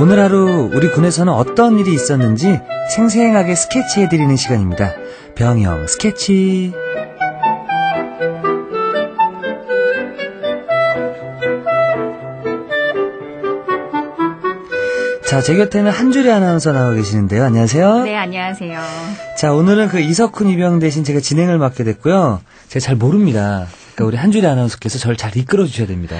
오늘 하루 우리 군에서는 어떤 일이 있었는지 생생하게 스케치해드리는 시간입니다. 병영 스케치. 자, 제 곁에는 한주리 아나운서 나와 계시는데요. 안녕하세요. 네, 안녕하세요. 자, 오늘은 그 이석훈 이병 대신 제가 진행을 맡게 됐고요. 제가 잘 모릅니다. 그러니까 우리 한주리 아나운서께서 저를 잘 이끌어 주셔야 됩니다.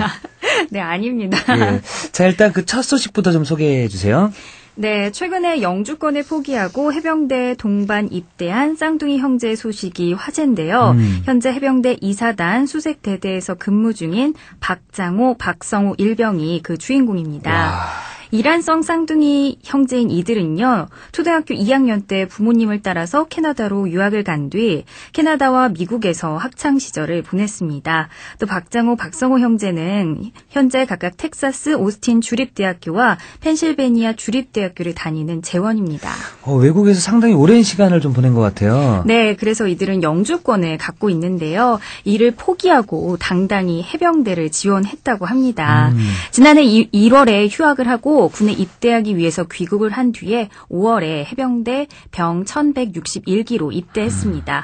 네, 아닙니다. 예. 자, 일단 그 첫 소식부터 좀 소개해 주세요. 네, 최근에 영주권을 포기하고 해병대에 동반 입대한 쌍둥이 형제 소식이 화제인데요. 현재 해병대 2사단 수색대대에서 근무 중인 박장호, 박성호 일병이 그 주인공입니다. 와. 이란성 쌍둥이 형제인 이들은요, 초등학교 2학년 때 부모님을 따라서 캐나다로 유학을 간 뒤 캐나다와 미국에서 학창 시절을 보냈습니다. 또 박장호, 박성호 형제는 현재 각각 텍사스 오스틴 주립대학교와 펜실베니아 주립대학교를 다니는 재원입니다. 외국에서 상당히 오랜 시간을 좀 보낸 것 같아요. 네, 그래서 이들은 영주권을 갖고 있는데요. 이를 포기하고 당당히 해병대를 지원했다고 합니다. 지난해 1월에 휴학을 하고 군에 입대하기 위해서 귀국을 한 뒤에 5월에 해병대 병 1161기로 입대했습니다.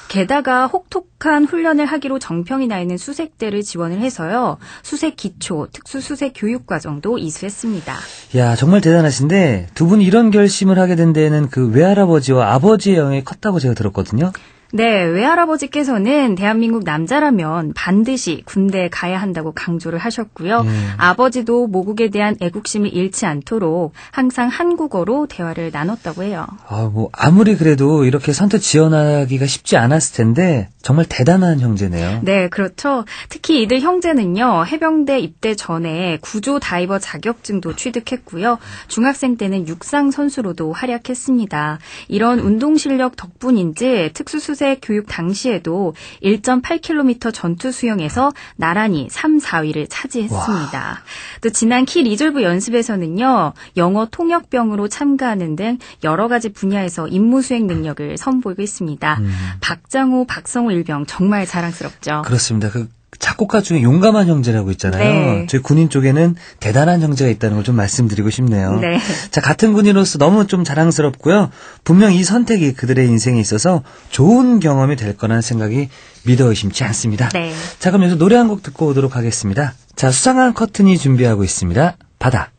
게다가 혹독한 훈련을 하기로 정평이 나 있는 수색대를 지원을 해서요. 수색 기초, 특수 수색 교육 과정도 이수했습니다. 야, 정말 대단하신데 두 분이 이런 결심을 하게 된 데에는 그 외할아버지와 아버지의 영향이 컸다고 제가 들었거든요. 네, 외할아버지께서는 대한민국 남자라면 반드시 군대에 가야 한다고 강조를 하셨고요. 아버지도 모국에 대한 애국심을 잃지 않도록 항상 한국어로 대화를 나눴다고 해요. 아무리 그래도 이렇게 선뜻 지원하기가 쉽지 않았을 텐데 정말 대단한 형제네요. 네, 그렇죠. 특히 이들 형제는요, 해병대 입대 전에 구조 다이버 자격증도 취득했고요. 중학생 때는 육상 선수로도 활약했습니다. 이런 운동 실력 덕분인지 특수수색 교육 당시에도 1.8km 전투 수영에서 나란히 3, 4위를 차지했습니다. 와. 또 지난 키 리졸브 연습에서는요, 영어 통역병으로 참가하는 등 여러 가지 분야에서 임무 수행 능력을 선보이고 있습니다. 박장호, 박성호 일병 정말 자랑스럽죠. 그렇습니다. 그 작곡가 중에 용감한 형제라고 있잖아요. 네. 저희 군인 쪽에는 대단한 형제가 있다는 걸 좀 말씀드리고 싶네요. 네. 자, 같은 군인으로서 너무 좀 자랑스럽고요. 분명 이 선택이 그들의 인생에 있어서 좋은 경험이 될 거라는 생각이 믿어 의심치 않습니다. 네. 자, 그럼 여기서 노래 한 곡 듣고 오도록 하겠습니다. 자, 수상한 커튼이 준비하고 있습니다. 바다.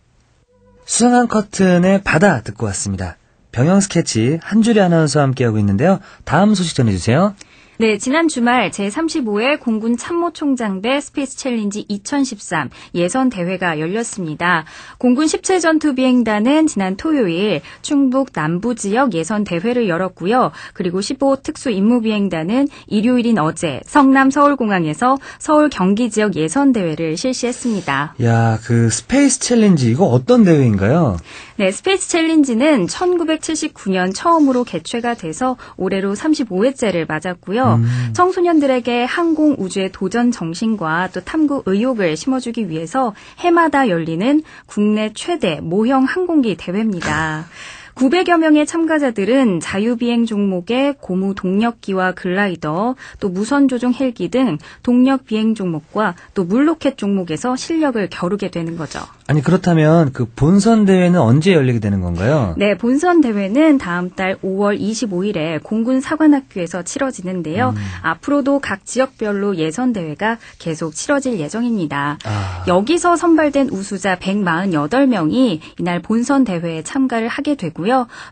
수상한 커튼의 바다 듣고 왔습니다. 병영 스케치 한주리 아나운서와 함께하고 있는데요. 다음 소식 전해주세요. 네, 지난 주말 제35회 공군 참모총장배 스페이스 챌린지 2013 예선 대회가 열렸습니다. 공군 17전투 비행단은 지난 토요일 충북 남부 지역 예선 대회를 열었고요. 그리고 15 특수 임무 비행단은 일요일인 어제 성남 서울공항에서 서울 경기 지역 예선 대회를 실시했습니다. 야, 그 스페이스 챌린지 이거 어떤 대회인가요? 네, 스페이스 챌린지는 1979년 처음으로 개최가 돼서 올해로 35회째를 맞았고요. 청소년들에게 항공 우주의 도전 정신과 또 탐구 의욕을 심어주기 위해서 해마다 열리는 국내 최대 모형 항공기 대회입니다. 900여 명의 참가자들은 자유비행 종목의 고무 동력기와 글라이더, 또 무선조종 헬기 등 동력 비행 종목과 또 물로켓 종목에서 실력을 겨루게 되는 거죠. 아니, 그렇다면 그 본선 대회는 언제 열리게 되는 건가요? 네, 본선 대회는 다음 달 5월 25일에 공군 사관학교에서 치러지는데요. 앞으로도 각 지역별로 예선 대회가 계속 치러질 예정입니다. 여기서 선발된 우수자 148명이 이날 본선 대회에 참가를 하게 되고요.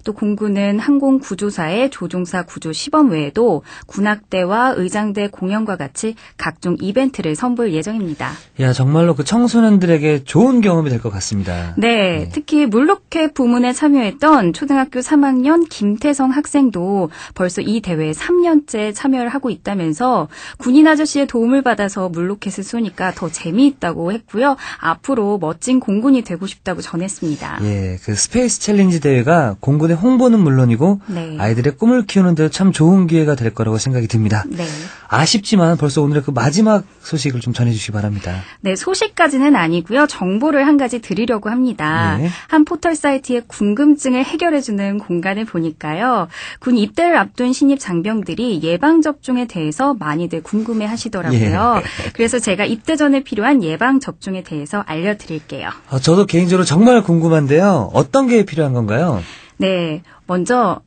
또 공군은 항공구조사의 조종사 구조 시범 외에도 군악대와 의장대 공연과 같이 각종 이벤트를 선보일 예정입니다. 야, 정말로 그 청소년들에게 좋은 경험이 될 것 같습니다. 네, 특히 물로켓 부문에 참여했던 초등학교 3학년 김태성 학생도 벌써 이 대회에 3년째 참여를 하고 있다면서 군인 아저씨의 도움을 받아서 물로켓을 쏘니까 더 재미있다고 했고요. 앞으로 멋진 공군이 되고 싶다고 전했습니다. 예, 그 스페이스 챌린지 대회가 공군의 홍보는 물론이고 네. 아이들의 꿈을 키우는 데 참 좋은 기회가 될 거라고 생각이 듭니다. 네. 아쉽지만 벌써 오늘의 그 마지막 소식을 좀 전해주시기 바랍니다. 네, 소식까지는 아니고요. 정보를 한 가지 드리려고 합니다. 네. 한 포털 사이트의 궁금증을 해결해주는 공간을 보니까요. 군 입대를 앞둔 신입 장병들이 예방접종에 대해서 많이들 궁금해하시더라고요. 그래서 제가 입대 전에 필요한 예방접종에 대해서 알려드릴게요. 저도 개인적으로 정말 궁금한데요. 어떤 게 필요한 건가요? 네, 먼저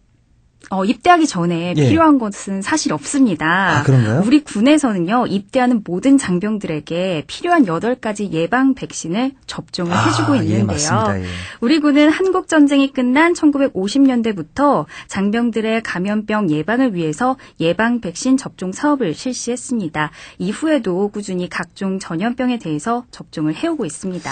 입대하기 전에 예. 필요한 것은 사실 없습니다. 아, 그런가요? 우리 군에서는요, 입대하는 모든 장병들에게 필요한 8가지 예방 백신을 접종을 해주고 있는데요. 예, 맞습니다. 예. 우리 군은 한국전쟁이 끝난 1950년대부터 장병들의 감염병 예방을 위해서 예방 백신 접종 사업을 실시했습니다. 이후에도 꾸준히 각종 전염병에 대해서 접종을 해오고 있습니다.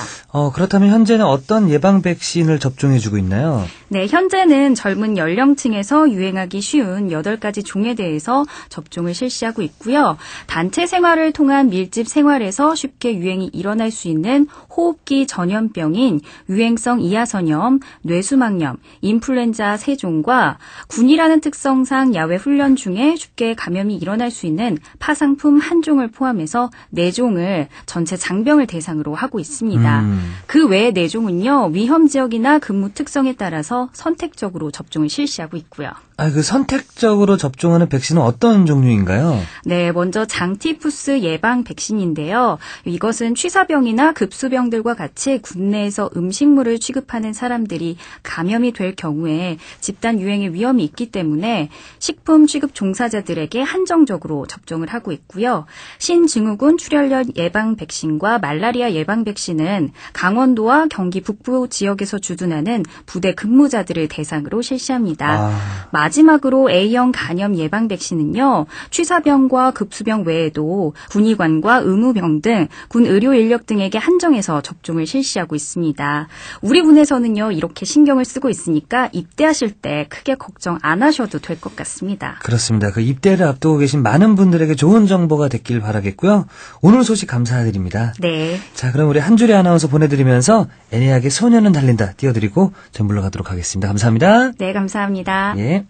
그렇다면 현재는 어떤 예방 백신을 접종해주고 있나요? 네, 현재는 젊은 연령층에서 유행하기 쉬운 8가지 종에 대해서 접종을 실시하고 있고요. 단체 생활을 통한 밀집 생활에서 쉽게 유행이 일어날 수 있는 호흡기 전염병인 유행성 이하선염, 뇌수막염, 인플루엔자 3종과 군이라는 특성상 야외 훈련 중에 쉽게 감염이 일어날 수 있는 파상품 1종을 포함해서 4종을 전체 장병을 대상으로 하고 있습니다. 그 외에 4종은요. 위험 지역이나 근무 특성에 따라서 선택적으로 접종을 실시하고 있고요. 그 선택적으로 접종하는 백신은 어떤 종류인가요? 네, 먼저 장티푸스 예방 백신인데요. 이것은 취사병이나 급수병들과 같이 국내에서 음식물을 취급하는 사람들이 감염이 될 경우에 집단 유행의 위험이 있기 때문에 식품 취급 종사자들에게 한정적으로 접종을 하고 있고요. 신증후군 출혈열 예방 백신과 말라리아 예방 백신은 강원도와 경기 북부 지역에서 주둔하는 부대 근무자들을 대상으로 실시합니다. 마지막으로 A형 간염 예방 백신은요. 취사병과 급수병 외에도 군의관과 의무병 등 군 의료 인력 등에게 한정해서 접종을 실시하고 있습니다. 우리 군에서는요. 이렇게 신경을 쓰고 있으니까 입대하실 때 크게 걱정 안 하셔도 될 것 같습니다. 그렇습니다. 그 입대를 앞두고 계신 많은 분들에게 좋은 정보가 됐길 바라겠고요. 오늘 소식 감사드립니다. 네. 자, 그럼 우리 한주리 아나운서 보내드리면서 애니악의 소녀는 달린다 띄워드리고 전 물러가도록 하겠습니다. 감사합니다. 네, 감사합니다. 예.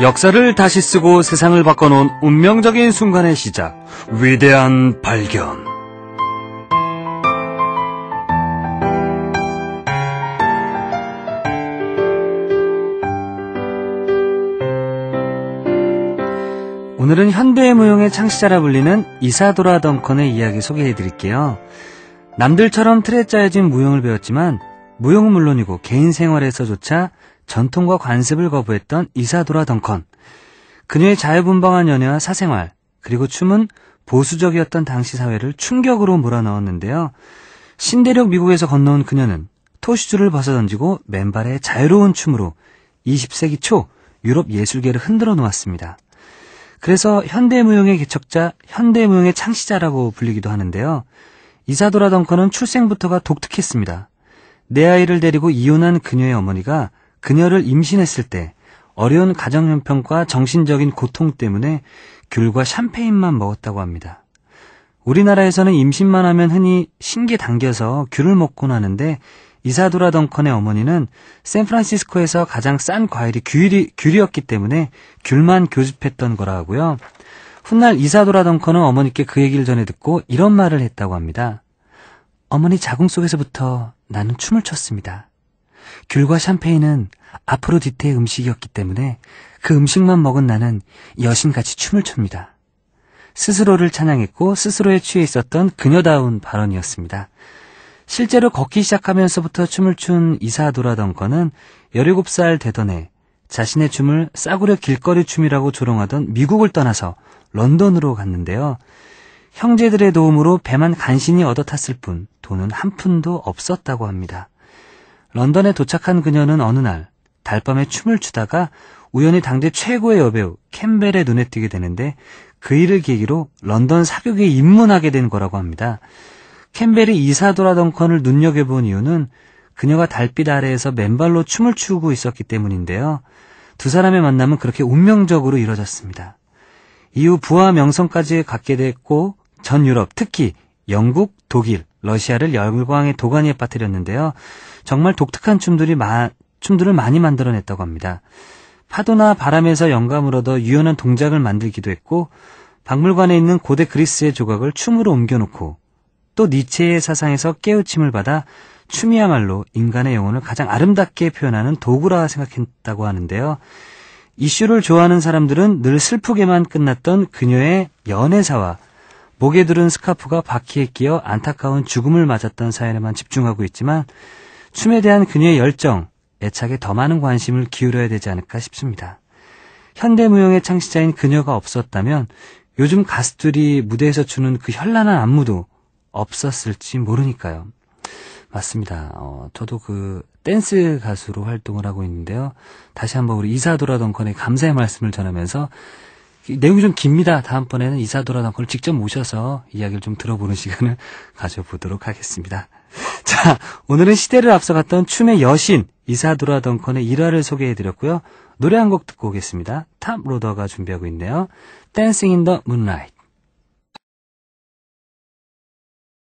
역사를 다시 쓰고 세상을 바꿔놓은 운명적인 순간의 시작, 위대한 발견. 오늘은 현대무용의 창시자라 불리는 이사도라 덩컨의 이야기 소개해드릴게요. 남들처럼 틀에 짜여진 무용을 배웠지만 무용은 물론이고 개인 생활에서조차 전통과 관습을 거부했던 이사도라 덩컨. 그녀의 자유분방한 연애와 사생활, 그리고 춤은 보수적이었던 당시 사회를 충격으로 몰아넣었는데요. 신대륙 미국에서 건너온 그녀는 토슈즈를 벗어던지고 맨발의 자유로운 춤으로 20세기 초 유럽 예술계를 흔들어 놓았습니다. 그래서 현대무용의 개척자, 현대무용의 창시자라고 불리기도 하는데요. 이사도라 덩컨은 출생부터가 독특했습니다. 네 아이를 데리고 이혼한 그녀의 어머니가 그녀를 임신했을 때 어려운 가정 형편과 정신적인 고통 때문에 귤과 샴페인만 먹었다고 합니다. 우리나라에서는 임신만 하면 흔히 신기 당겨서 귤을 먹곤 하는데 이사도라 덩컨의 어머니는 샌프란시스코에서 가장 싼 과일이 귤이었기 때문에 귤만 교집했던 거라 하고요. 훗날 이사도라 덩컨은 어머니께 그 얘기를 전해 듣고 이런 말을 했다고 합니다. 어머니 자궁 속에서부터 나는 춤을 췄습니다. 귤과 샴페인은 아프로디테의 음식이었기 때문에 그 음식만 먹은 나는 여신같이 춤을 춥니다. 스스로를 찬양했고 스스로에 취해 있었던 그녀다운 발언이었습니다. 실제로 걷기 시작하면서부터 춤을 춘 이사도라 덩컨은 17살 되던 해 자신의 춤을 싸구려 길거리 춤이라고 조롱하던 미국을 떠나서 런던으로 갔는데요. 형제들의 도움으로 배만 간신히 얻어 탔을 뿐 돈은 한 푼도 없었다고 합니다. 런던에 도착한 그녀는 어느 날 달밤에 춤을 추다가 우연히 당대 최고의 여배우 캠벨의 눈에 띄게 되는데 그 일을 계기로 런던 사교계에 입문하게 된 거라고 합니다. 캠벨이 이사도라 덩컨을 눈여겨본 이유는 그녀가 달빛 아래에서 맨발로 춤을 추고 있었기 때문인데요. 두 사람의 만남은 그렇게 운명적으로 이뤄졌습니다. 이후 부와 명성까지 갖게 됐고 전 유럽, 특히 영국, 독일, 러시아를 열광의 도가니에 빠뜨렸는데요. 정말 독특한 춤들을 많이 만들어냈다고 합니다. 파도나 바람에서 영감을 얻어 유연한 동작을 만들기도 했고 박물관에 있는 고대 그리스의 조각을 춤으로 옮겨놓고 또 니체의 사상에서 깨우침을 받아 춤이야말로 인간의 영혼을 가장 아름답게 표현하는 도구라 생각했다고 하는데요. 이슈를 좋아하는 사람들은 늘 슬프게만 끝났던 그녀의 연애사와 목에 두른 스카프가 바퀴에 끼어 안타까운 죽음을 맞았던 사연에만 집중하고 있지만 춤에 대한 그녀의 열정, 애착에 더 많은 관심을 기울여야 되지 않을까 싶습니다. 현대무용의 창시자인 그녀가 없었다면 요즘 가수들이 무대에서 추는 그 현란한 안무도 없었을지 모르니까요. 맞습니다. 저도 그 댄스 가수로 활동을 하고 있는데요. 다시 한번 우리 이사도라 덩컨에 감사의 말씀을 전하면서 내용이 좀 깁니다. 다음번에는 이사도라 덩컨을 직접 모셔서 이야기를 좀 들어보는 시간을 가져보도록 하겠습니다. 자, 오늘은 시대를 앞서갔던 춤의 여신 이사도라 덩컨의 일화를 소개해드렸고요. 노래 한 곡 듣고 오겠습니다. 탑 로더가 준비하고 있네요. Dancing in the Moonlight.